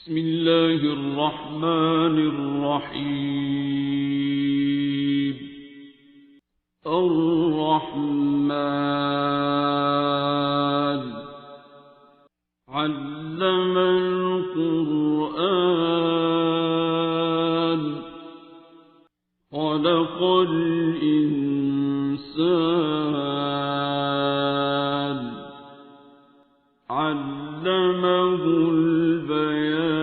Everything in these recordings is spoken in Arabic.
بسم الله الرحمن الرحيم. الرحمن علم القرآن خلق الإنسان علمه البيان.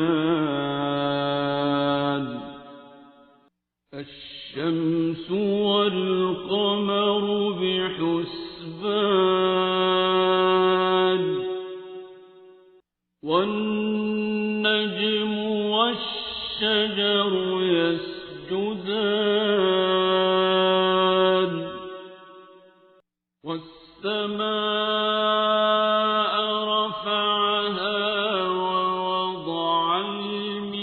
الشمس والقمر بحسبان والنجم والشجر يسجدان والسماء رفعها ووضع الميزان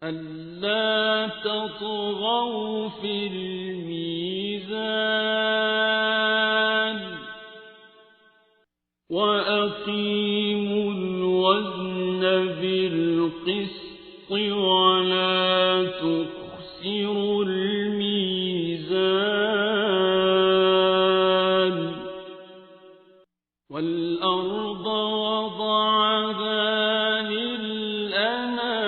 ألا تطغوا في الميزان وأقيموا الوزن بالقسط ولا تخسروا الميزان. والأرض وضعها للأنام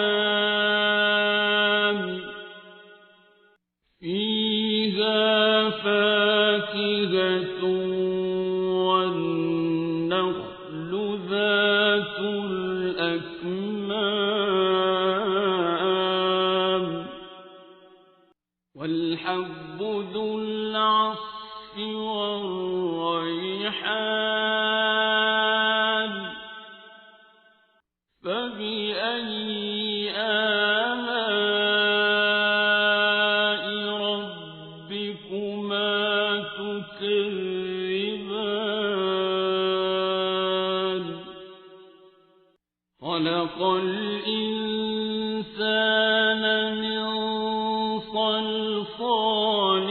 فيها فاكهة والنخل ذات الأكمام والحب ذو العصف والريحان فبأي آلاء ربكما تكذبان. خلق الإنسان من صلصال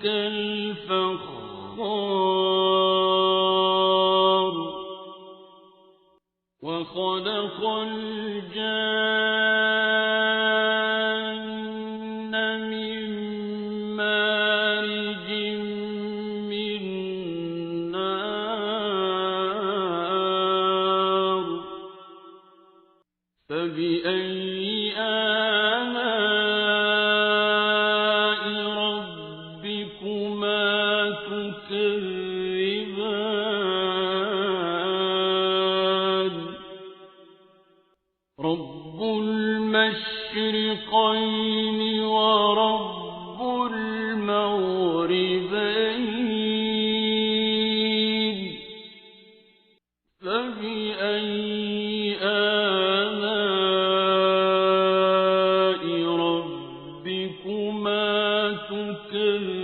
كالفخار وخلق الجان من مارج من نار فبأي آلاء ربكما تكذبان. رب المشرقين ورب المغربين فبأي آلاء ربكما تكذبان.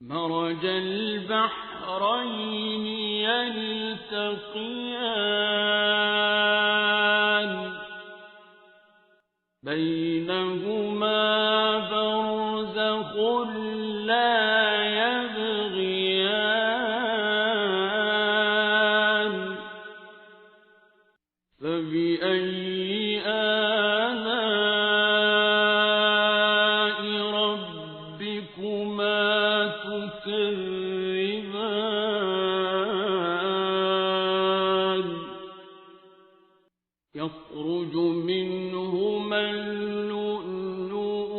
مرج البحرين يلتقيان بينهما برزخ لا يبغيان فبأي آلاء ربكما تكذبان. يخرج منهما اللؤلؤ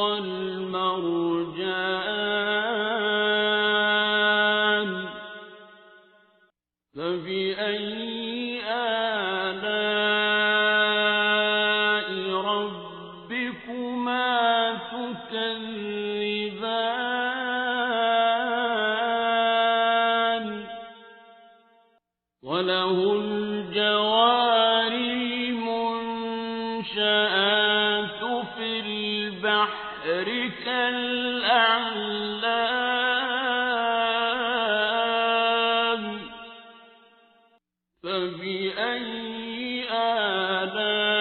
والمرجان فبأي آلاء ربكما تكذبان. وله الجوار المنشآت في البحر كالأعلام فبأي آلاء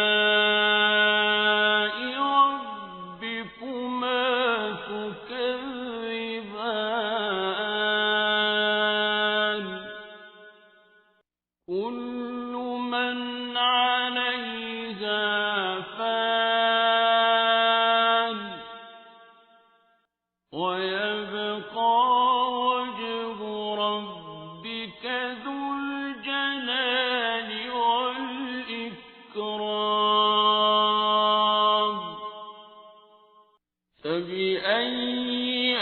ربكما تكذبان. فبأي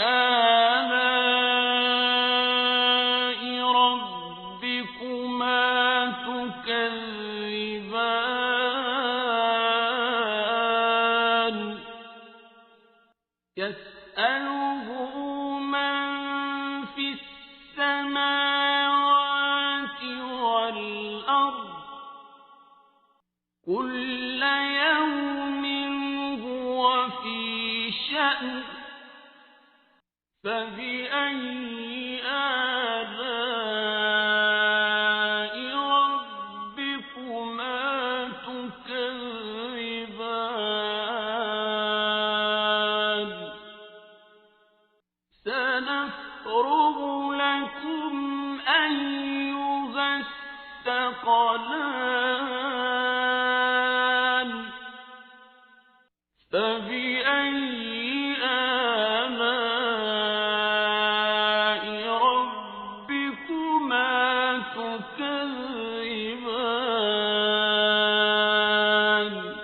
آلاء ربكما تكذبان يسأله من في السماوات والأرض كل يوم هو في شأن فبأي آلاء ربكما تكذبان سنفرغ لكم أيها الثقلان فبأي آلاء ربكما تكذبان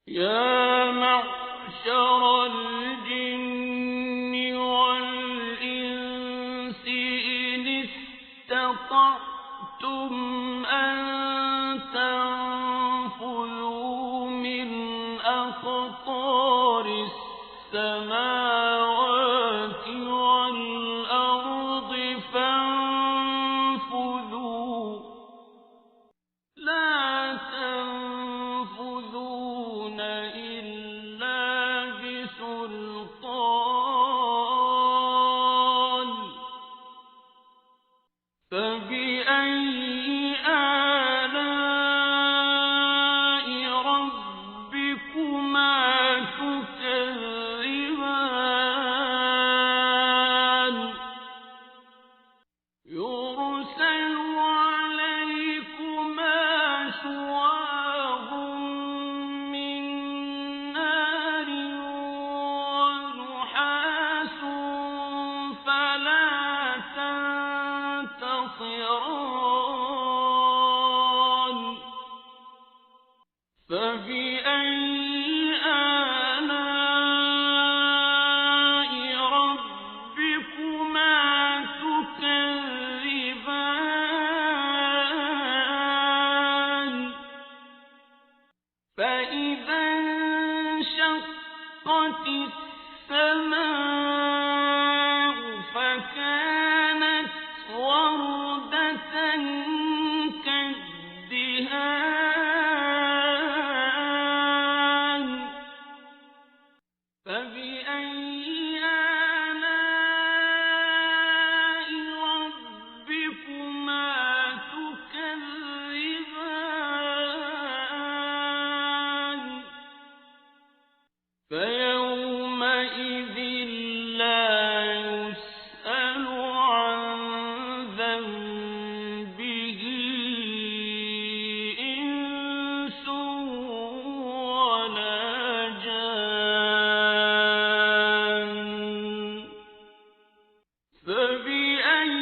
يا معشر الجن والإنس إن استطعتم أن تنفذوا من أقطار السماوات والأرض فانفذوا لا تنفذون إلا بسلطان فبأي آلاء ربكما تكذبان يرسل عليكما شواظ من نار ونحاس فلا تنتصران فبأي آلاء ربكما تكذبان فإذا انشقت السماء فكانت وردة كالدهان فبأي آلاء ربكما تكذبان فيومئذ لا يسأل عن ذنبه إنس ولا جان فبأي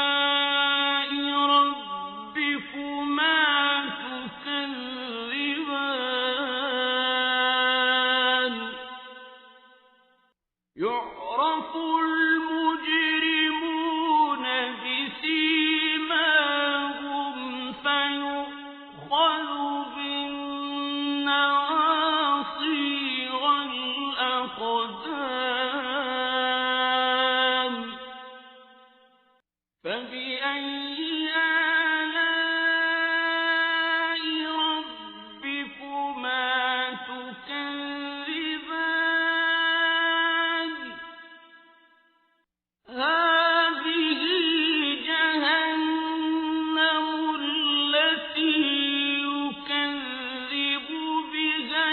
آلاء ربكما تكذبان يعرف المجرمون بسيماهم فيؤخذ بالنواصي والأقدام فبأي آلاء ربكما تكذبان هذه جهنم التي يكذب بها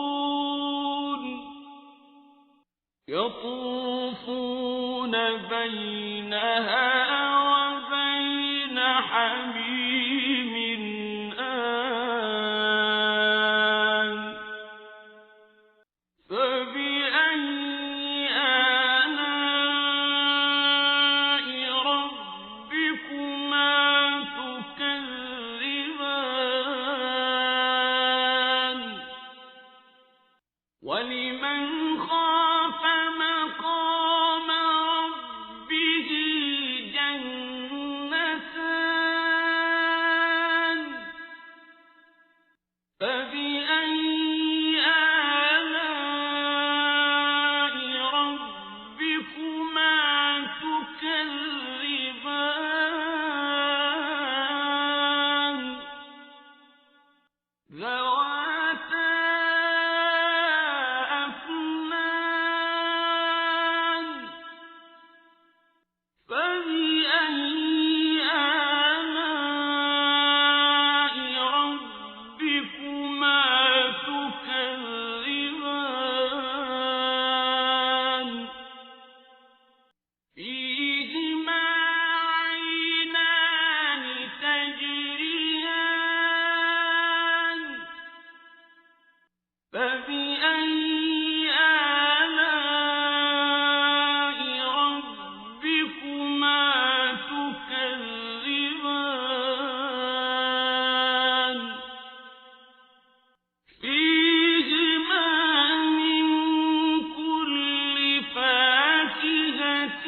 المجرمون يطوفون بينها وبين حميم آن فبأي آلاء ربكما تكذبان ذواتا أفنان فبأي آلاء ربكما تكذبان فيهما عينان تجريان فبأي آلاء ربكما تكذبان فيهما من كل فاكهة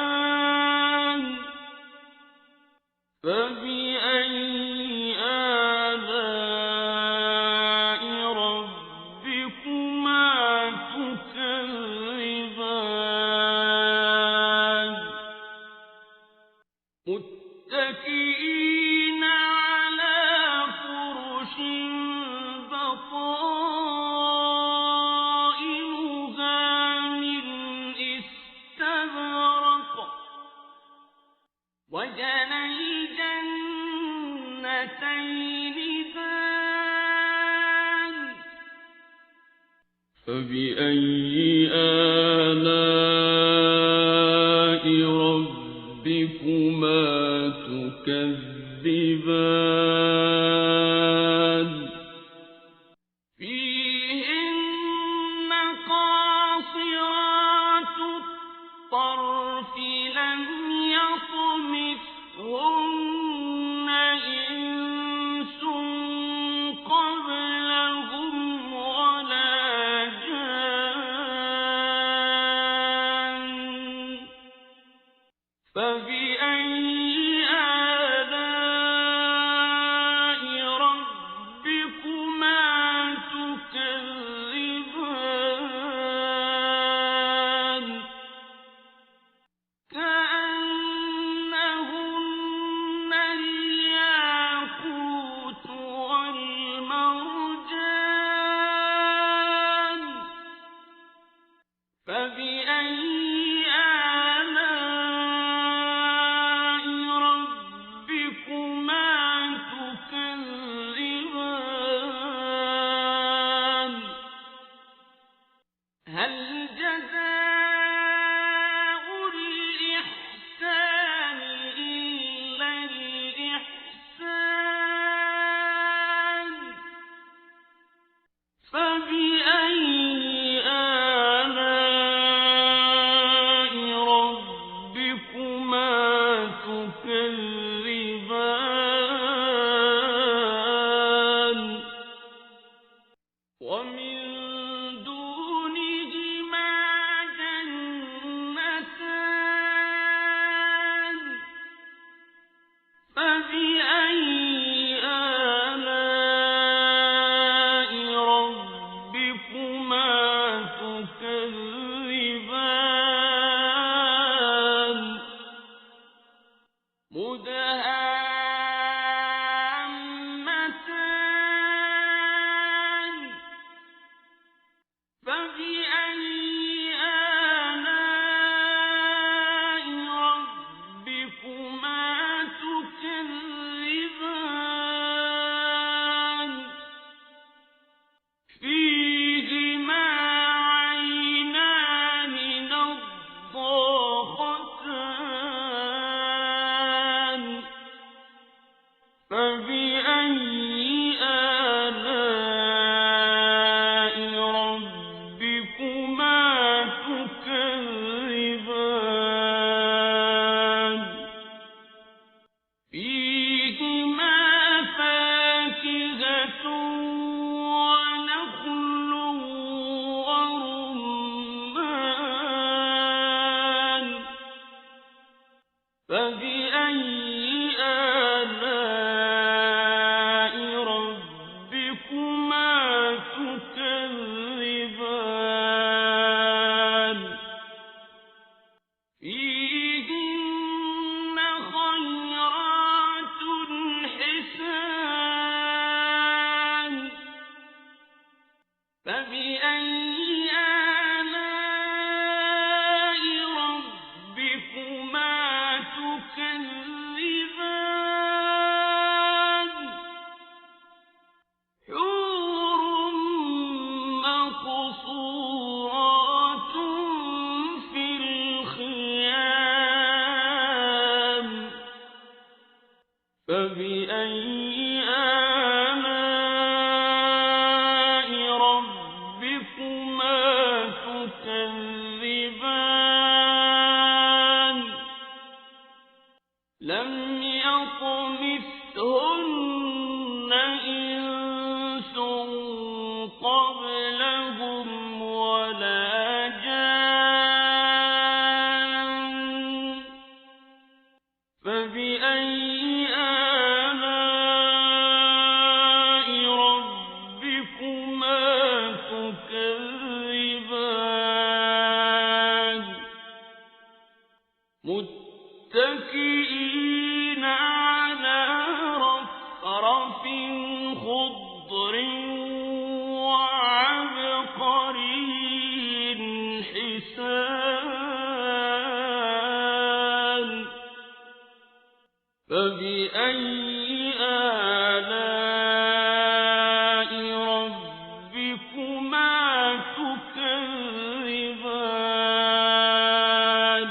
زوجان فبأي آلاء ربكما تكذبان متكئين على فرش بطائنها من استبرق وجنى الجنتين دان فبأي آلاء ربكما تكذبان فيهن قاصرات الطرف لم يطمثهن إنس قبلهم ولا جان فبأي آلاء ربكما تكذبان كأنهن الياقوت والمرجان فبأي آلاء ربكما تكذبان هل جزاء الإحسان إلا الإحسان فبأي آلاء ربكما تكذبان ومن دونهما جنتان فبأي آلاء ربكما تكذبان مدهامتان فبأي آلاء ربكما تكذبان فيهما عينان نضاختان فبأي آلاء ربكما تكذبان فيهما فاكهة ونخل ورمان فبأي آلاء ربكما تكذبان فيهن خيرات فبأي آلاء ربكما تكذبان لم يطمثهن إنس قبلهم ولا جان فبأي آلاء ربكما تكذبان متكئين على رفرف خضر وعبقري حسان فبأي آلاء ربكما تكذبان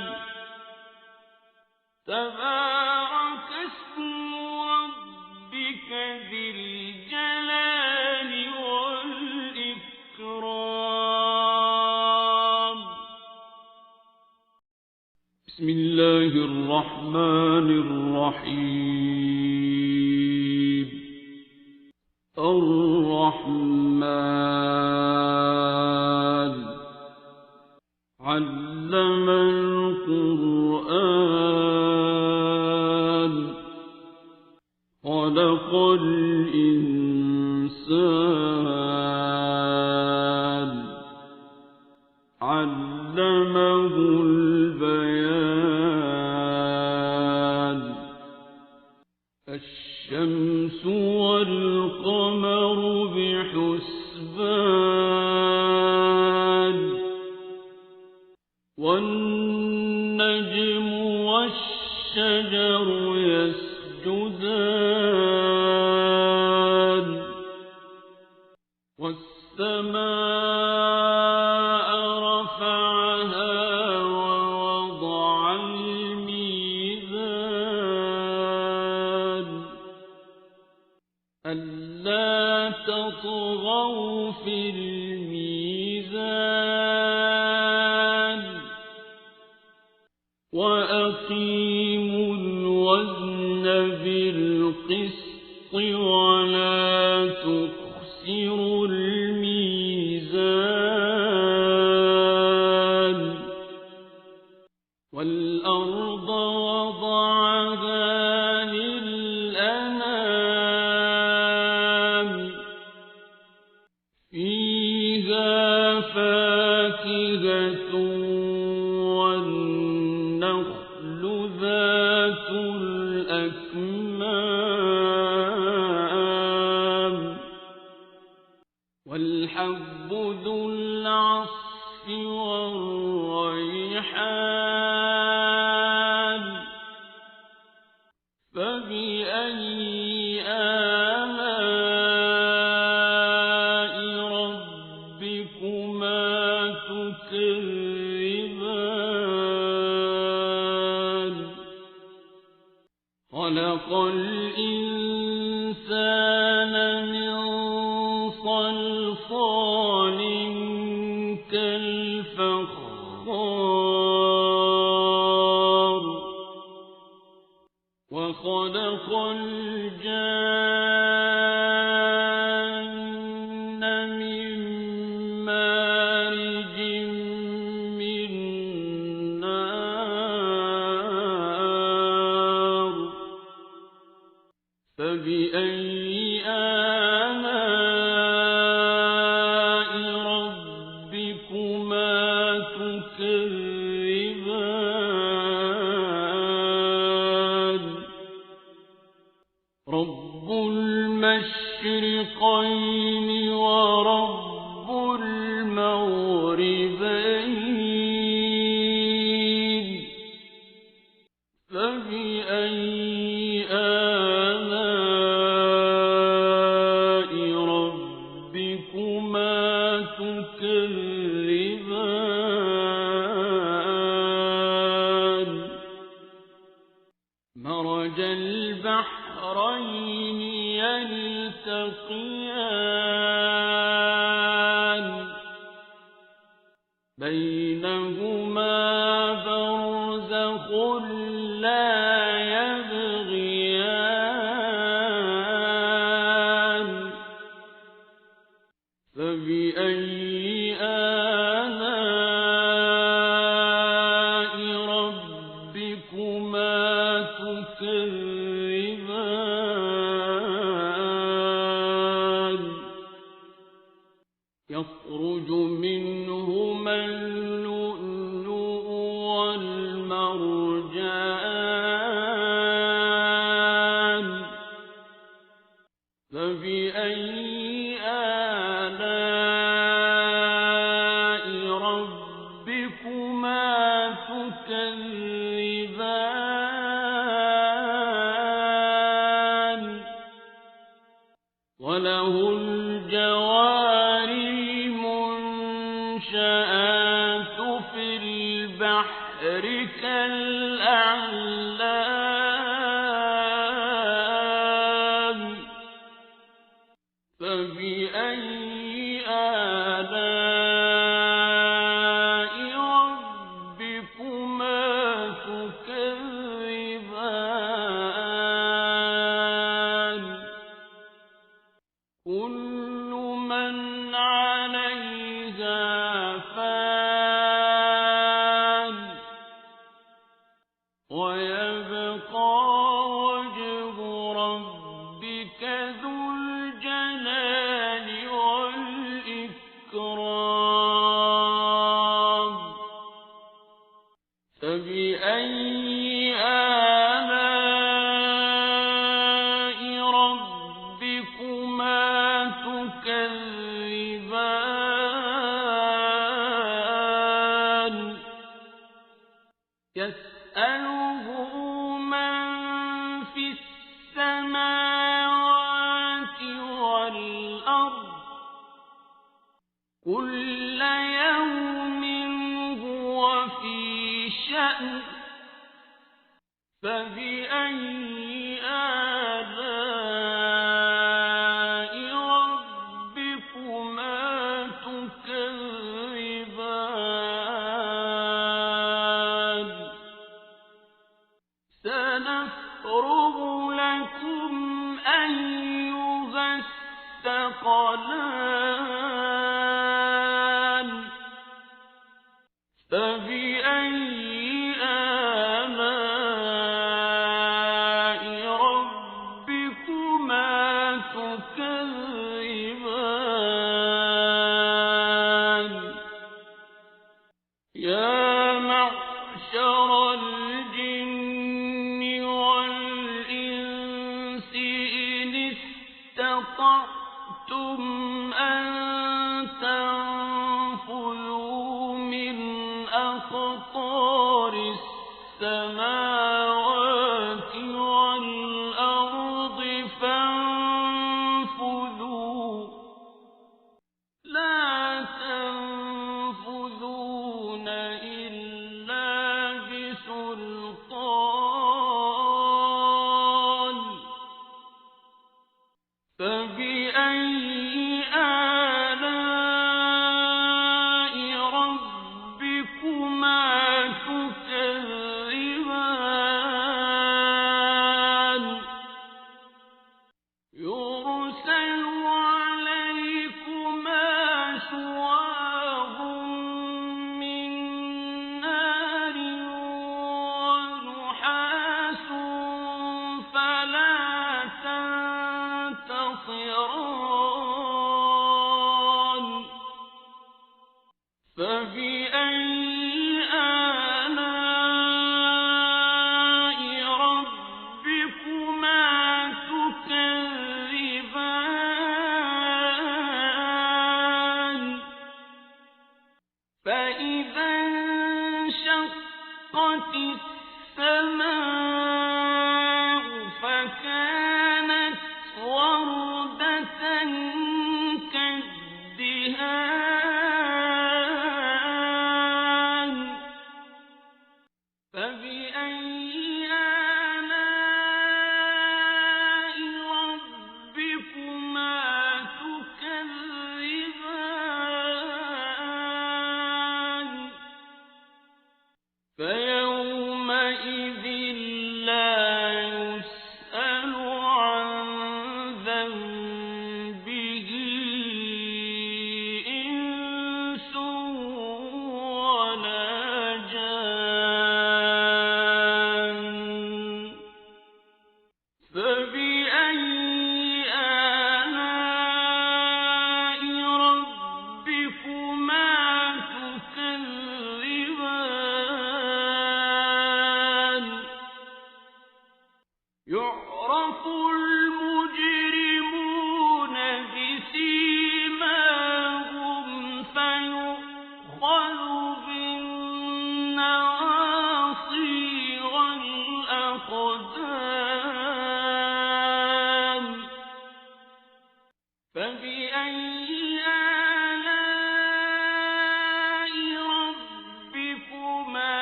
تبارك اسم ربك ذي الجلال والإكرام بسم الله الرحمن الرحيم الرحمن علم القرآن خلق الإنسان علمه البيان الشمس والقمر بحسبان والنجم والشجر يسجدان والسماء رفعها ووضع الميزان ألا تطغوا في الميزان وأقيموا الوزن بالقسط ولا تخسروا الميزان والأرض وضعها للأنام فيها فاكهة والنخل ذات الأكمام والحب ذو العصف والريحان فبأي آلاء ربكما تكذبان خلق الإنسان من صلصال كالفخار وخلق الجان من مارج من نار فبأي آلاء ربكما تكذبان رب المشرقين ورب المغربين فبأي آلاء ربكما تكذبان مرج البحرين يلتقيان بينهما برزخ لا يبغيان فبأي آلاء ربكما تكذبان يخرج منهما اللؤلؤ والمرجان فبأي آلاء ربكما تكذبان وله الجوار المنشآت في البحر كالأعلام فبأي آلاء ربكما تكذبان كل من عليها فان ويبقى وجه ربك ذو الجلال والإكرام فبأي آلاء ربكما تكذبان يسأله من في السماوات والأرض كل يوم هو في شأن فبأي آلاء ربكما تكذبان سنفرغ لكم أيها الثقلان فبأي آلاء ربكما تكذبان يا معشر الجن والإنس إن استطعتم أن تنفذوا من أقطار السماوات والأرض فانفذوا لا تنفذون إلا بسلطان فبأي آلاء ربكما تكذبان يرسل عليكما شواظ من نار ونحاس فلا تنتصران فبأي آلاء ربكما تكذبان فإذا انشقت السماء فكانت وردة فبأي آلاء ربكما تكذبان يعرف المجرمون بسيماهم فيؤخذ بالنواصي والأقدام فبأي آلاء ربكما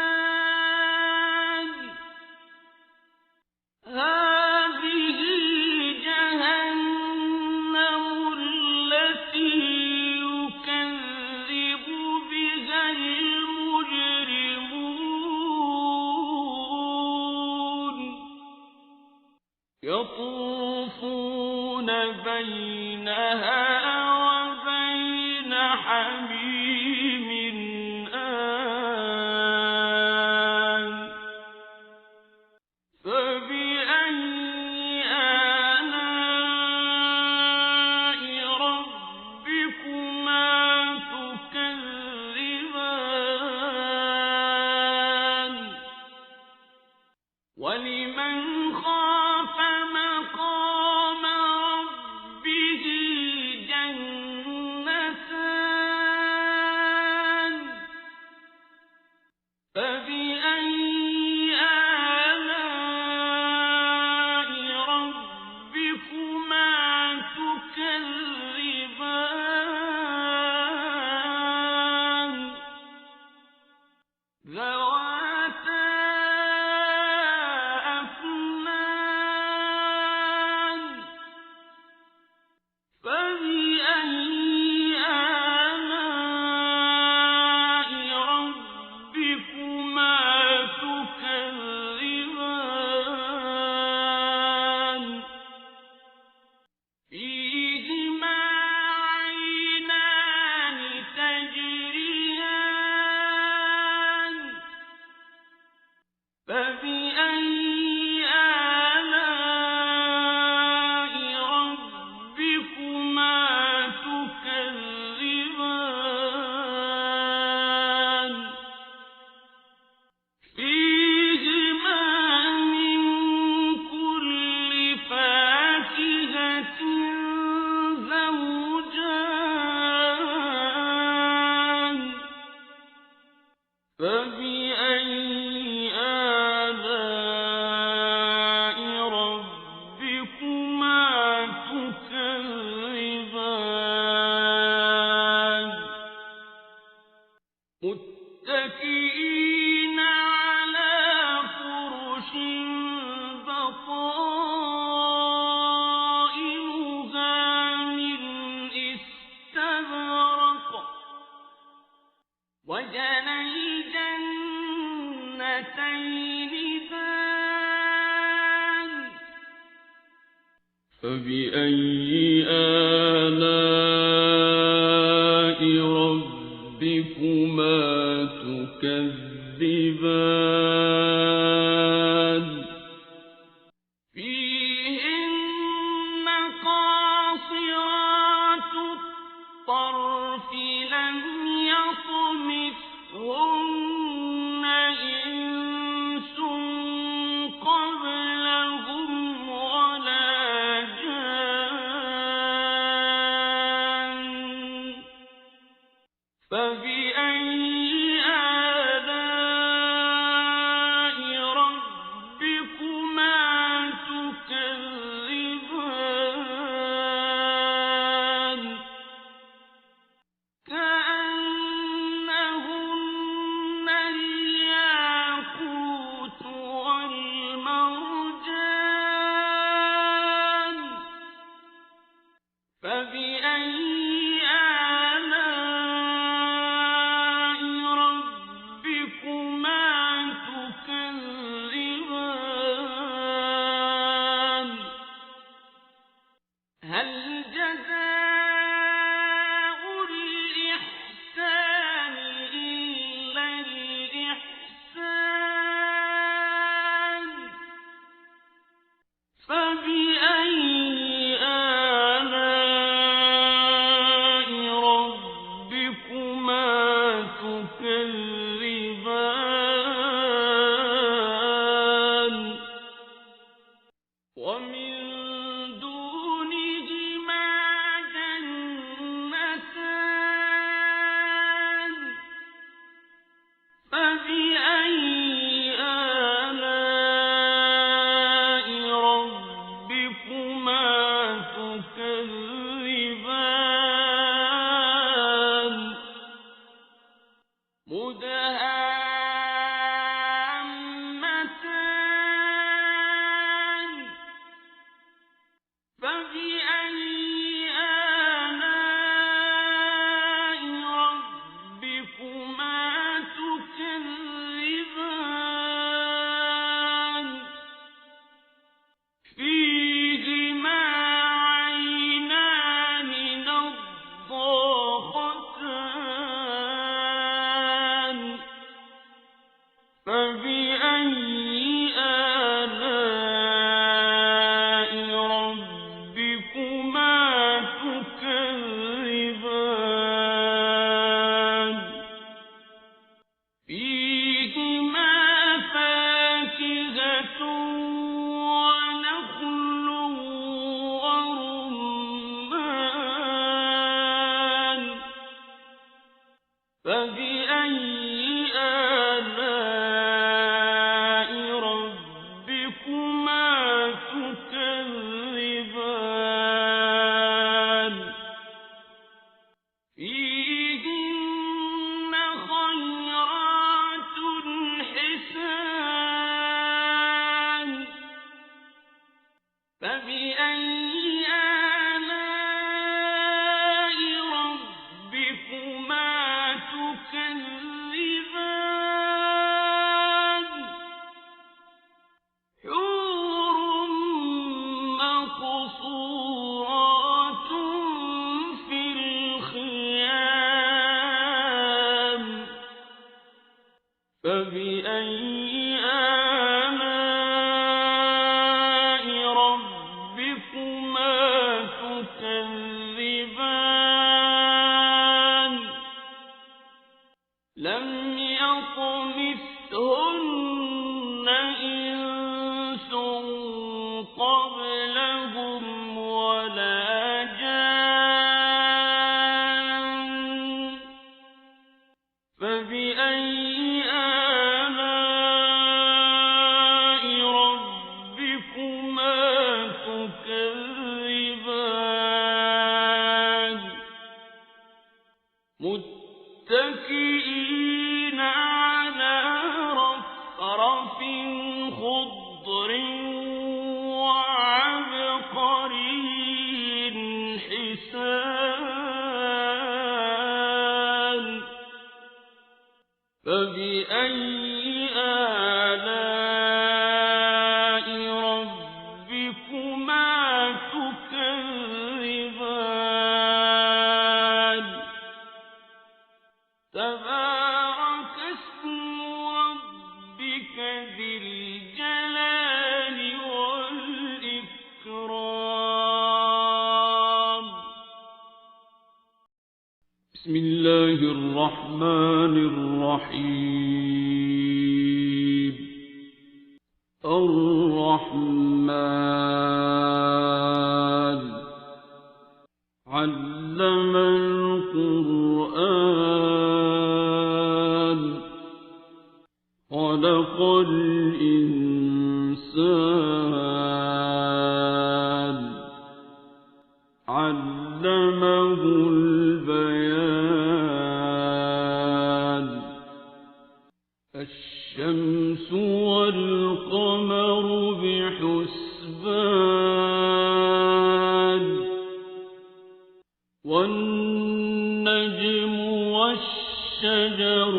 تكذبان هذه جهنم التي يكذب بها المجرمون يطوفون بينها وبين حميم آن فبأي آلاء ربكما تكذبان ولمن خاف مقام ربه جنتان فبأي آلاء ربكما تكذبان ذواتا أفنان فبأي آلاء ربكما تكذبان فيهما عينان تجريان فبأي آلاء ربكما تكذبان فيهما من كل فاكهة زوجان فبأي آلاء ربكما تكذبان متكئين على فرش بطائنها من استبرق وجنى الجنتين دان فبأي آلاء ربكما تكذبان فيهن قاصرات الطرف لم يطمثهن إنس قبلهم ولا جان تكذبان فيهن خيرات حسان فبأي آلاء ربكما تكذبان حور مقصورات في الخيام فبأي آلاء ربكما تكذبان لم يطمثهن إنس قبلهم ولا جان فبأي آلاء ربكما تكذبان متكئين على رفرف خضر وعبقري حسان فبأي آلاء ربكما تكذبان تبارك اسم ربك ذي الجلال والإكرام بسم الله الرحمن الرحيم الرحمن علم القرآن خلق الإنسان علمه البيان الشمس والقمر بحسبان والنجم والشجر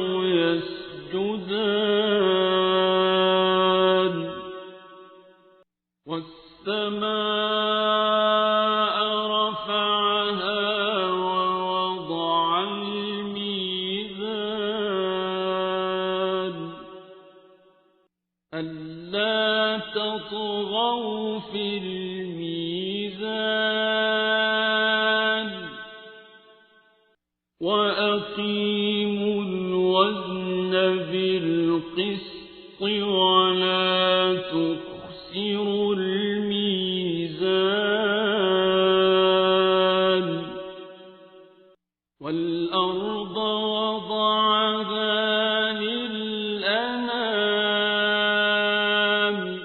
يسجدان والسماء رفعها ووضع الميزان ألا تطغوا في الميزان وأقيموا الوزن بالقسط ولا تخسروا الميزان والأرض وضعها للأنام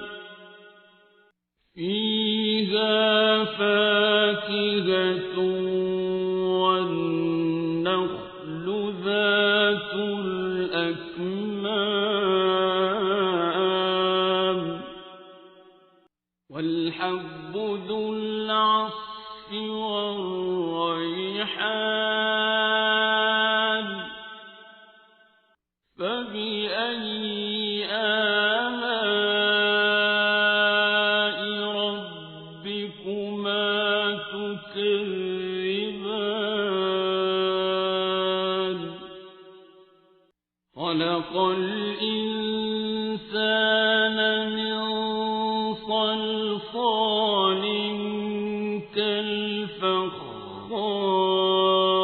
فيها فاكهة والنخل ذات الأكمام والحب ذو العصف والريحان فبأي آلاء ربكما تكذبان خلق الإنسان من صلصال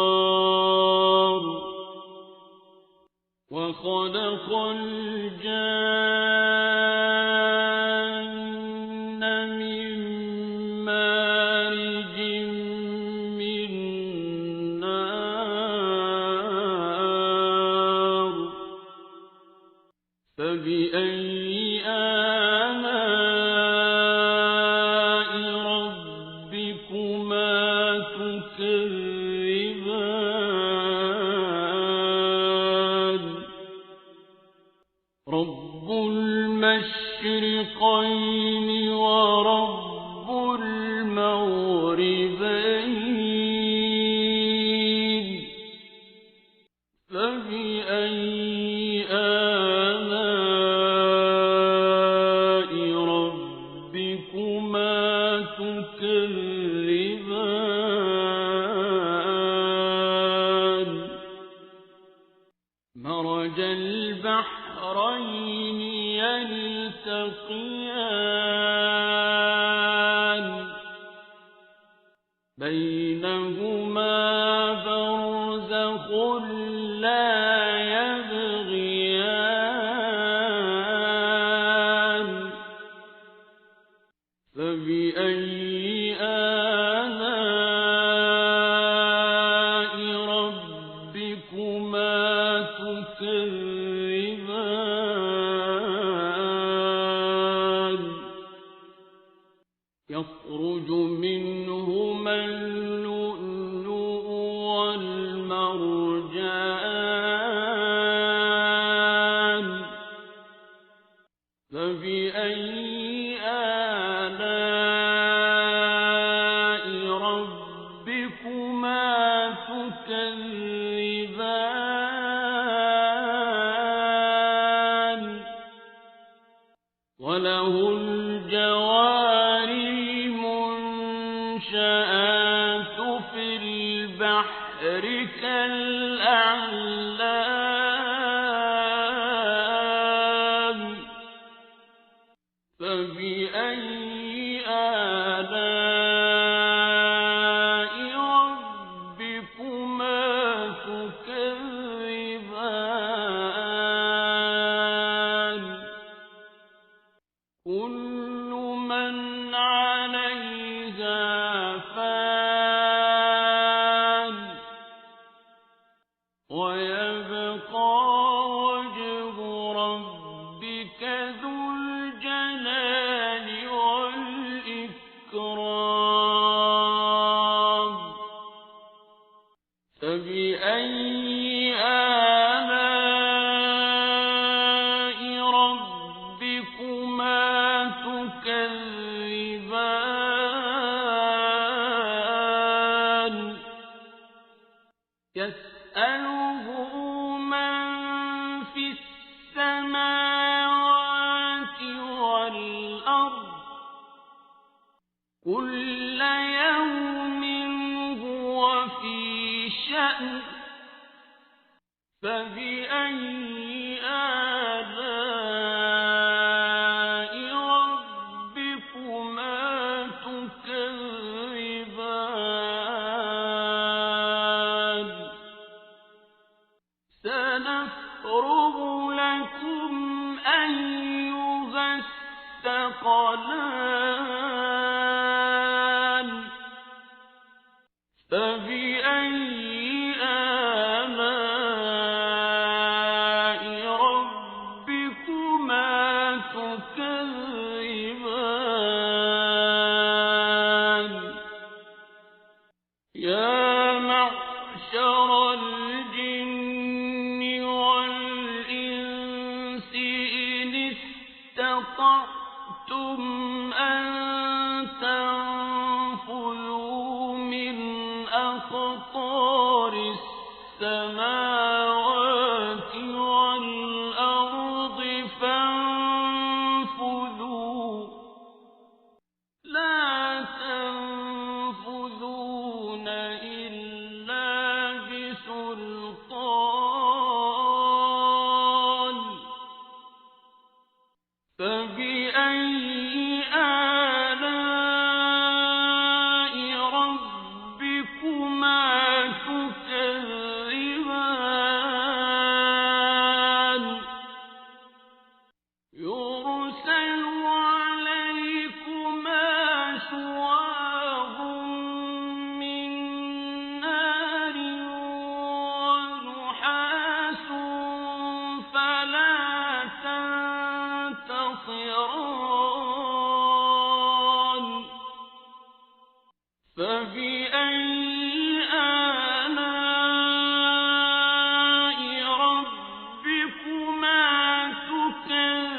كالفخار وخلق الجان من مارج من نار فبأي آلاء ورب المغربين فبأي آلاء ربكما تكذبان مرج البحرين يلتقيان بينهما برزخ لا يبغيان فبأي آلاء ربكما تكذبان يخرج منهما اللؤلؤ والمرجان فبأي آلاء ربكما تكذبان وله الجوار المنشآت في البحر كالأعلام فبأي آلاء ربكما تكذبان كل من عليها فان ويبقى وجه ربك ذو الجلال والإكرام فبأي آلاء ربكما تكذبان يسأله من في السماوات والأرض كل يوم هو في شأن فبأي آلاء ربكما تكذبان سنفرغ لكم أيها الثقلان فبأي آلاء ربكما تكذبان يا معشر الجن والإنس إن استطعتم أن تنفذوا من أقطار السماوات والأرض فانفذوا لا تنفذون إلا بسلطان فبأي آلاء ربكما تكذبان يرسل عليكما شواظ من نار ونحاس فلا تنتصران فبأي آلاء ربكما تكذبان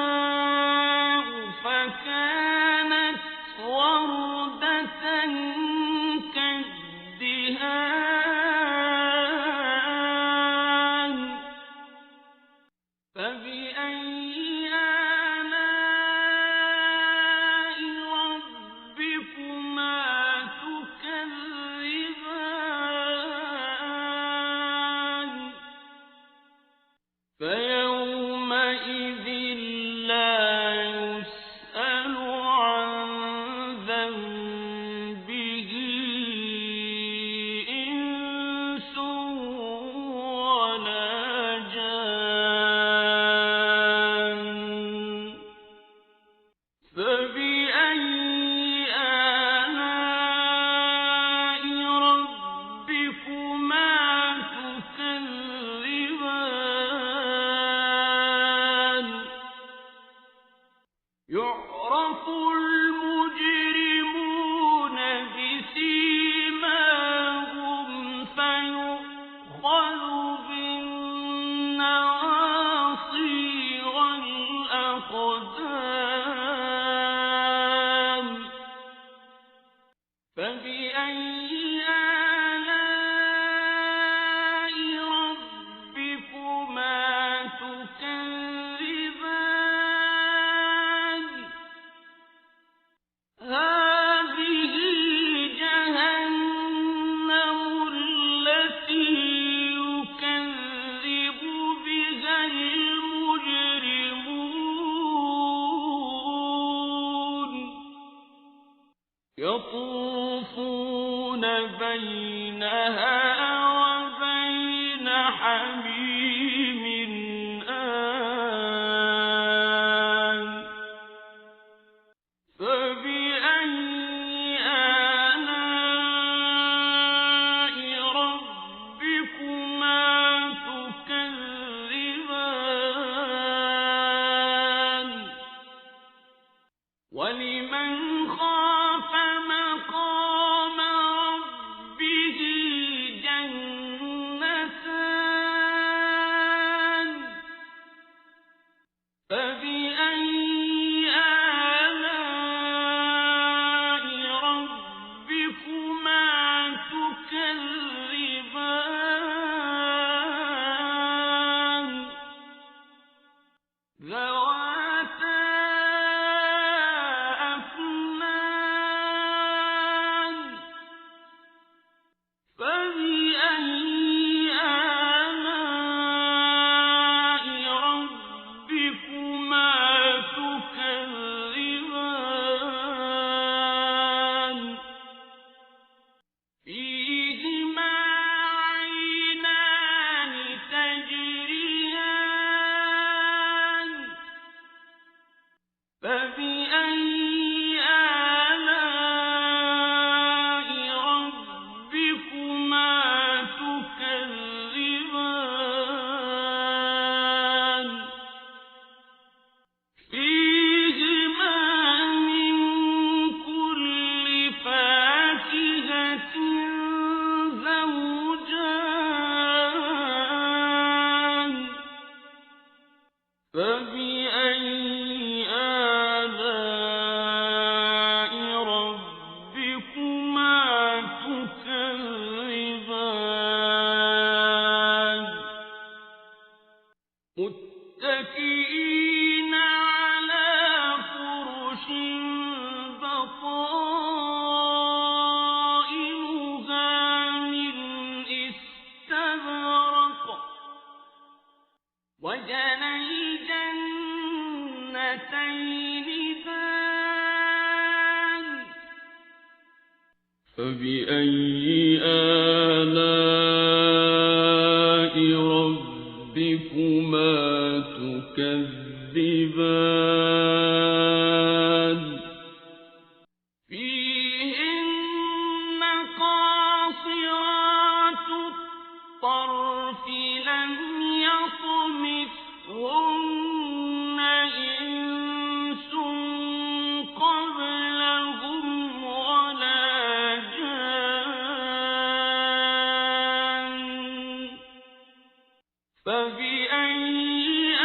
السماء فكانت وردة كالدهان فبأي آلاء ربكما تكذبان فيومئذ لا يسأل عن ذنبه إنس ولا جان فبأي آلاء ربكما تكذبان يعرف المجرمون بسيماهم فيؤخذ بالنواصي والأقدام فبأي آلاء ربكما تكذبان هذه جهنم التي يكذب بها المجرمون يطوفون بينها وبين حميم آن فبأي آلاء ربكما تكذبان ولمن خاف مقام ربه جنتان فبأي آلاء ربكما تكذبان ذواتا أفنان فبأي آلاء ربكما تكذبان فيهما عينان تجريان فبأي آلاء ربكما تكذبان فيهما من كل فاكهة زوجان فبأي آلاء ربكما تكذبان متكئين على فرش بطائنها من استبرق وجنى الجنتين دان فبأي آلاء ربكما تكذبان فيهن قاصرات الطرف لم يطمثهن إنس قبلهم ولا جان فبأي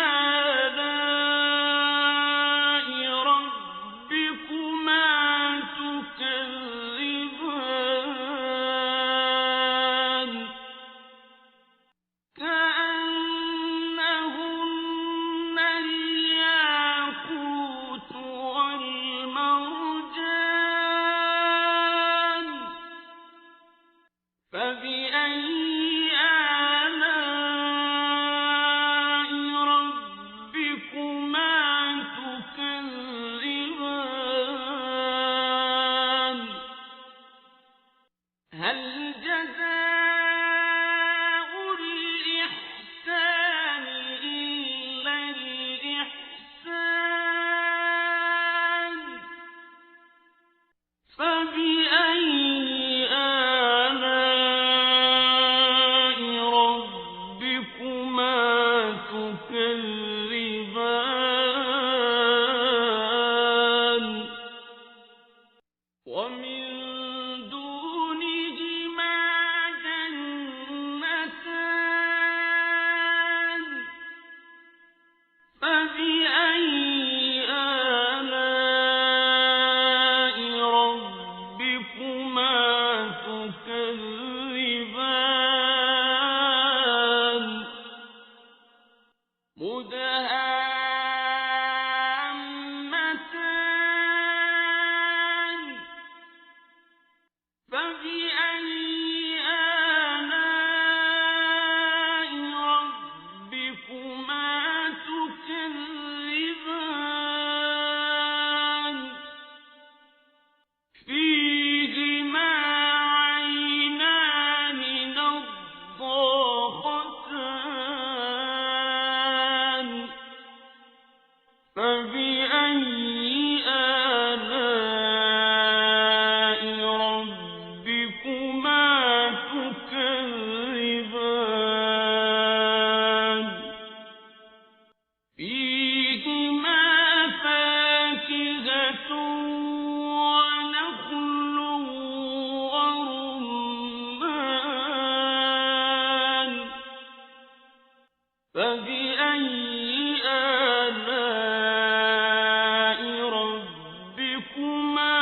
فبأي آلاء ربكما تكذبان هل جزاء الإحسان إلا الإحسان فبأي آلاء ربكما تكذبان ومن دونهما جنتان فبأي آلاء ربكما تكذبان مدهامتان فبأي آلاء ربكما تكذبان فيهما عينان نضاختان فبأي آلاء ربكما تكذبان فيهما فاكهة ونخل ورمان فبأي آلاء ربكما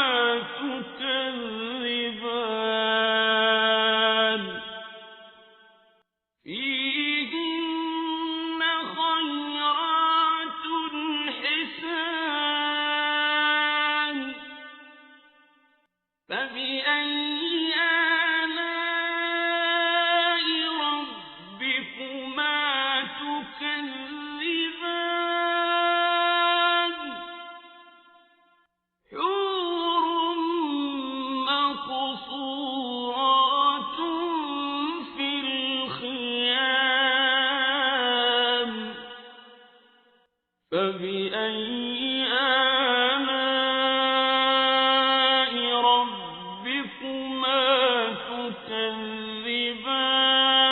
تكذبان فيهن خيرات حسان فبأي آلاء ربكما تكذبان حور مقصورات في الخيام فبأي آلاء ربكما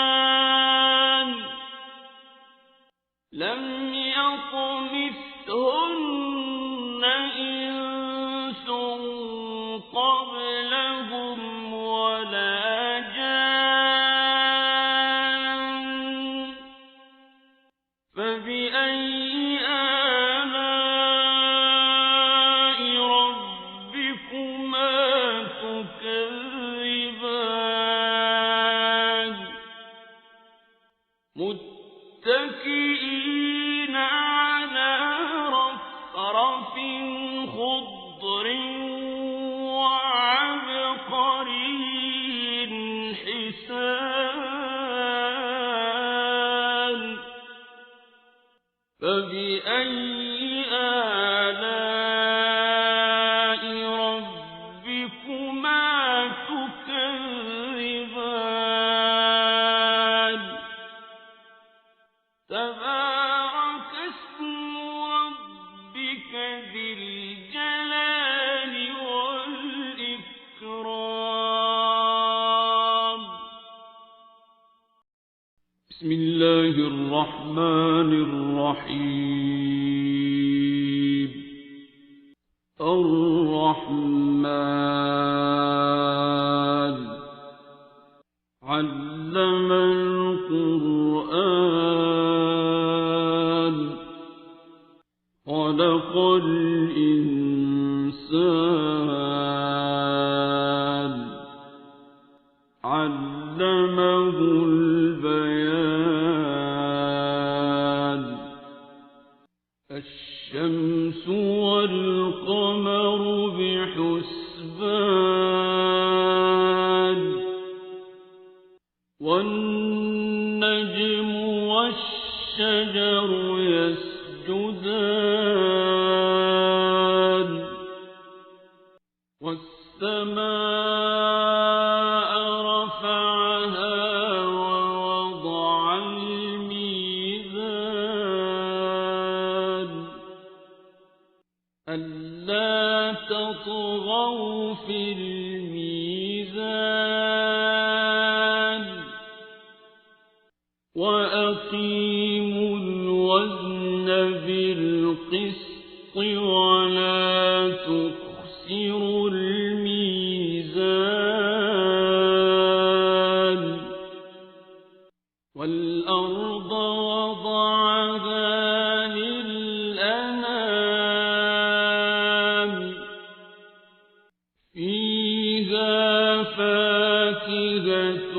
تكذبان لم يطمثهن إنس قبلهم ولا جان فبأي آلاء ربكما تكذبان متكئين على رفرف خضر وعبقري حسان فبأي آلاء ربكما تكذبان تبارك اسم ربك ذي الجلال والإكرام بسم الله الرحمن الرحيم الرحمن علم القرآن خلق الإنسان علمه البيان الشمس والقمر بحسبان والنجم والشجر يسجدان والسماء رفعها ووضع الميزان ألا تطغوا في الميزان وأقيموا الوزن بالقسط ولا تخسروا الميزان والأرض وضعها للأنام فيها فاكهة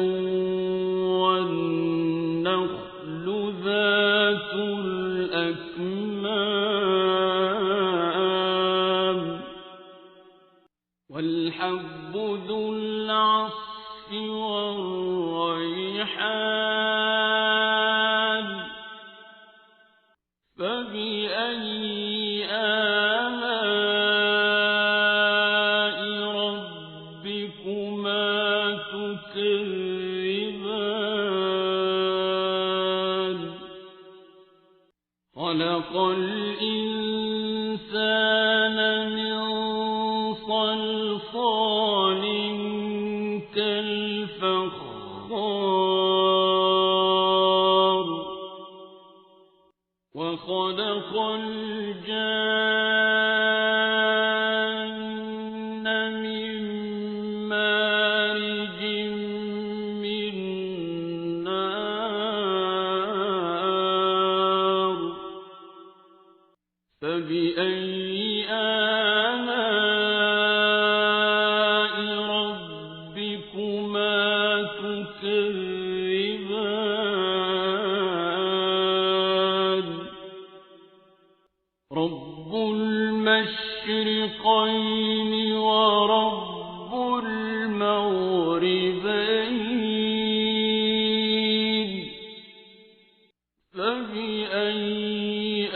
والنخل ذات الأكمام والحب ذو العصف والريحان فبأي آلاء ربكما تكذبان خلق الإنسان من صلصال كالفخار وخلق الجان من مارج من نار فبأي آلاء ربكما تكذبان رب المشرقين ورب المغربين فبأي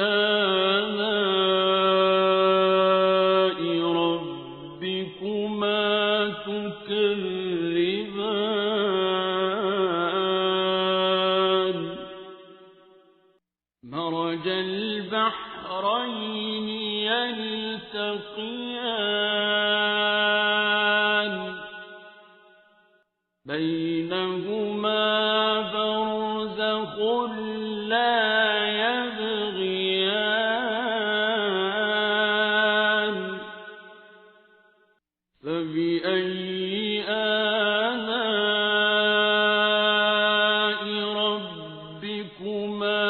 آلاء ربكما تكذبان مرج البحرين يلتقيان بينهما برزخ لا يبغيان فبأي آلاء ربكما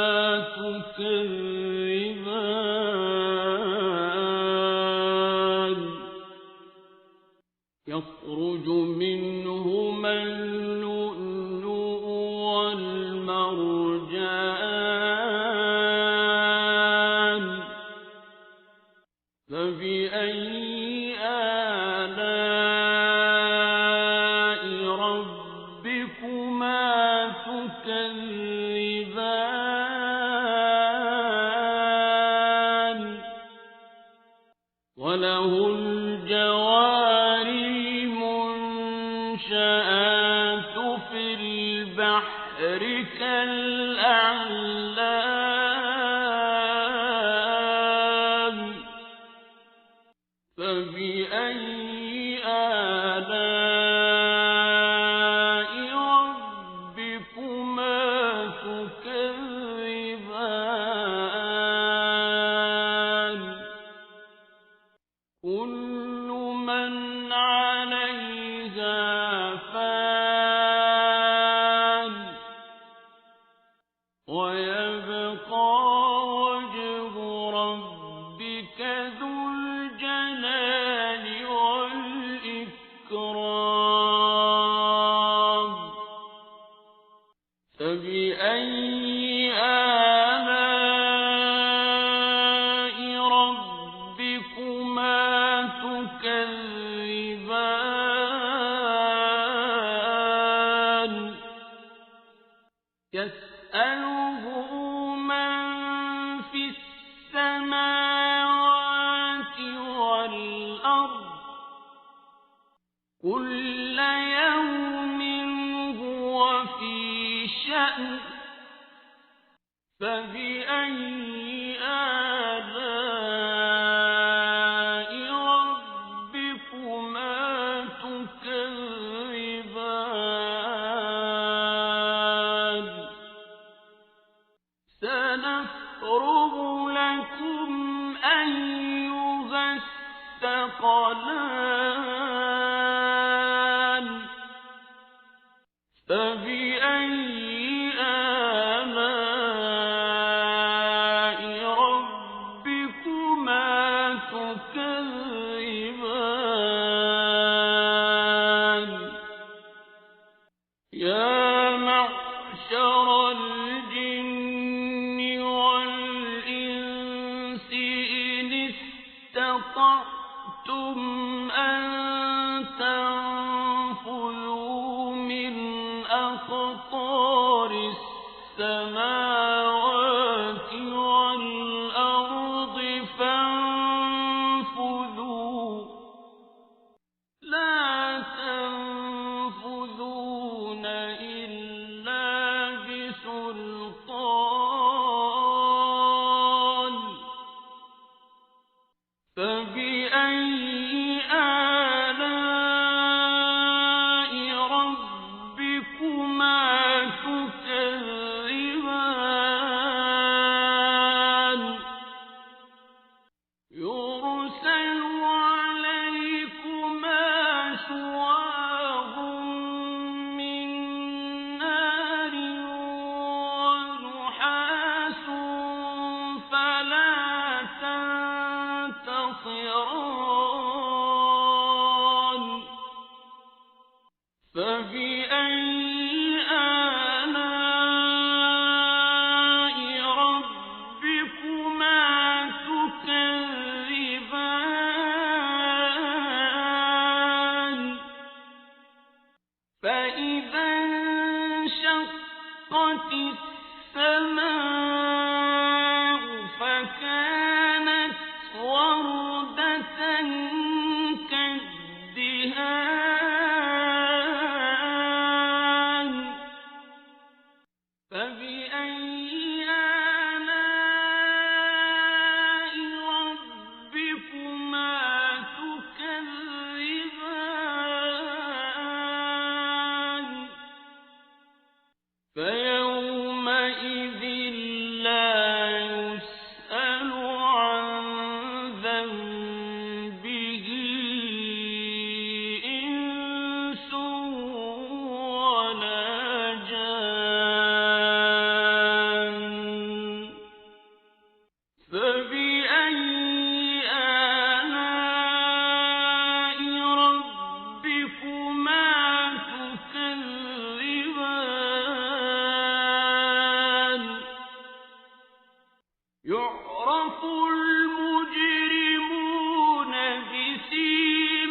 تكذبان يخرج منهما اللؤلؤ والمرجان فبأي آلاء ربكما تكذبان وله الجوار المنشآت في البحر كالأعلام فبأي آلاء ربكما تكذبان كل من عليها فان ويبقى وجه ربك ذو الجلال والإكرام فبأي آلاء ربكما تكذبان يسأله من في السماوات والأرض كل يوم هو في شأن فبأي آلاء ربكما تكذبان سنفرغ لكم أيها الثقلان فبأي آلاء ربكما تكذبان يا معشر الجن والإنس إن استطعتم أن تنفذوا من أقطار السماوات والأرض فانفذوا لا تنفذون إلا بسلطان فبأي آلاء ربكما تكذبان يرسل عليكما شواظ من نار ونحاس فلا تنتصران فبأي آلاء ربكما تكذبان فإذا انشقت السماء فكانت وردة كالدهان فبأي آلاء ربكما تكذبان فيومئذ لا يسأل عن ذنبه إنس ولا جان فبأي آلاء ربكما تكذبان يعرف المجرمون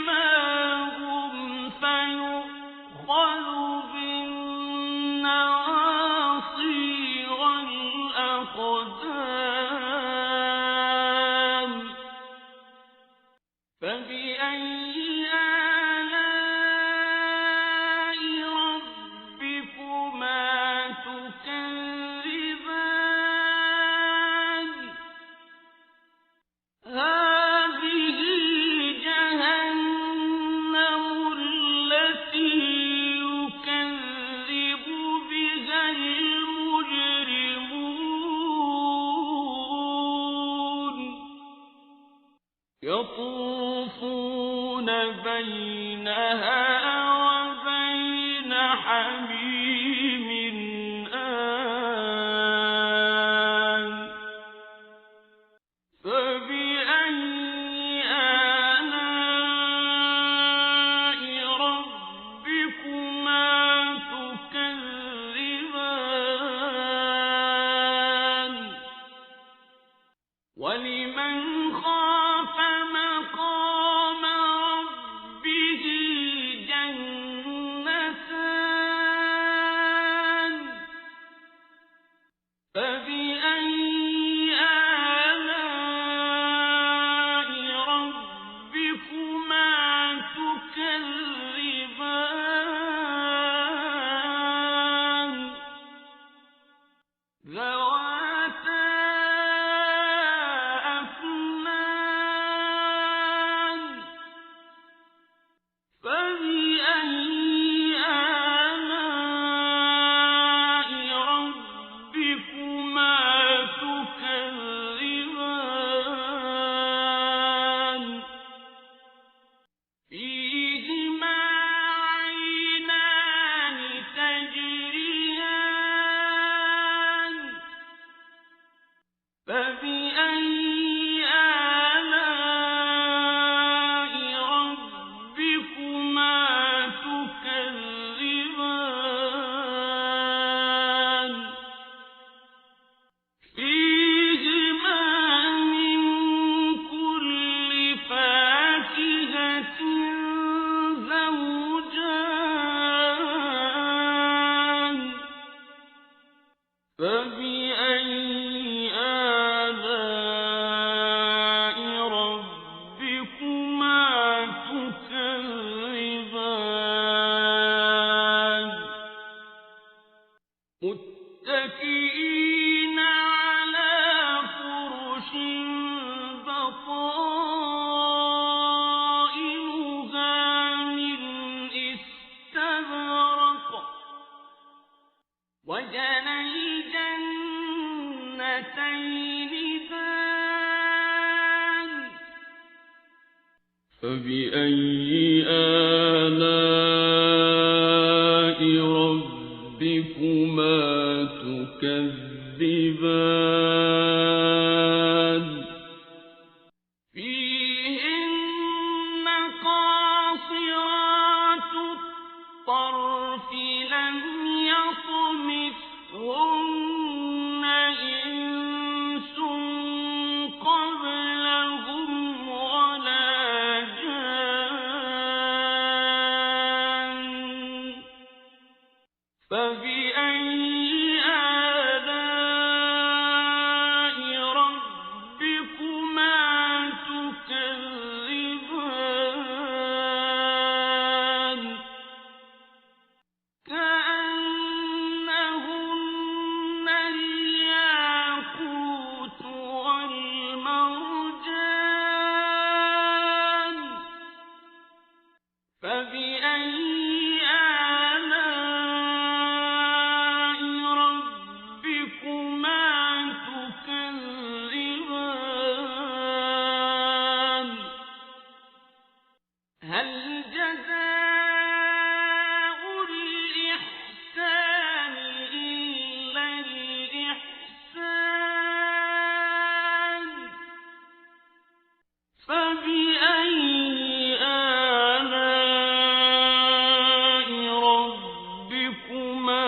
بسيماهم فيؤخذ بالنواصي والأقدام فبأي آلاء ربكما تكذبان هذه جهنم التي يكذب بها المجرمون يطوفون بينها وبين حميم آن فبأي آلاء ربكما تكذبان ولمن خاف مقام ربه جنتان متكئين على فرش بطائنها من استبرق وجنى الجنتين دان فبأي آلاء ربكما تكذبان فيهن قاصرات الطرف لم يطمثهن إنس قبلهم ولا جان فبأي آلاء ربكما تكذبان كأنهن الياقوت والمرجان فبأي آلاء ربكما تكذبان هل جزاء الإحسان إلا الإحسان فبأي آلاء ربكما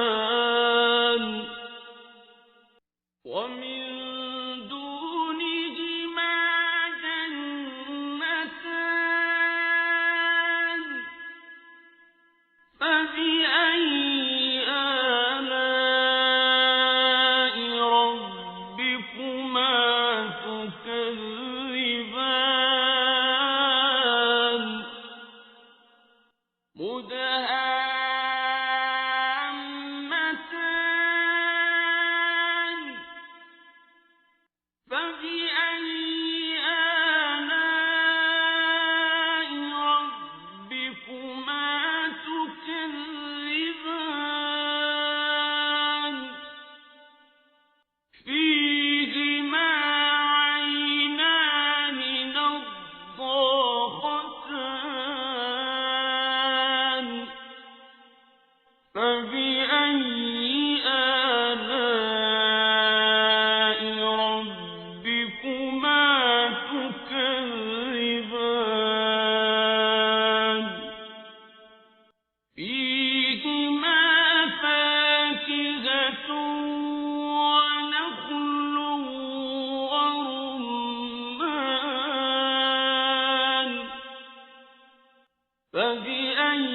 تكذبان ومن دونهما جنتان فبأي آلاء ربكما تكذبان مدهامتان فبأي آلاء ربكما تكذبان فيهما عينان نضاختان فبأي آلاء ربكما تكذبان فيهما فاكهة ونخل ورمان فبأي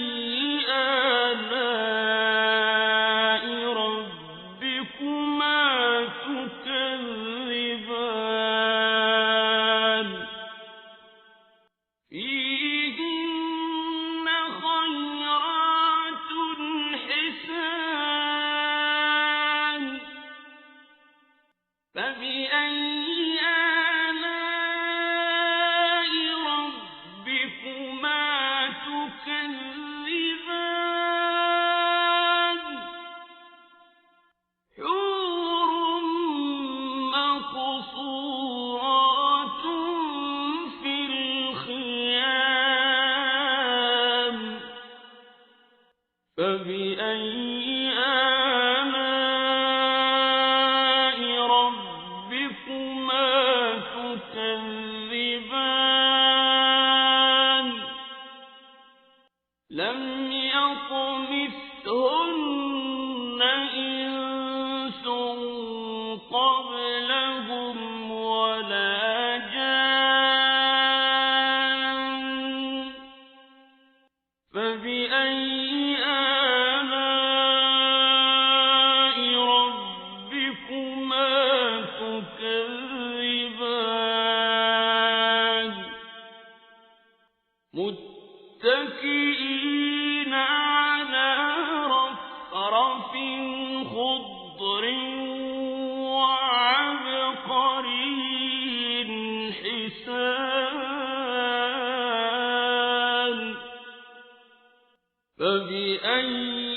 آلاء ربكما تكذبان فيهن خيرات حسان فبأي آلاء ربكما تكذبان حور مقصورات في الخيام فبأي آلاء ربكما تكذبان لم يطمثهن إنس قبلهم ولا جان فبأي آلاء ربكما تكذبان متكئين على رفرف خضر وعبقري حسان فبأي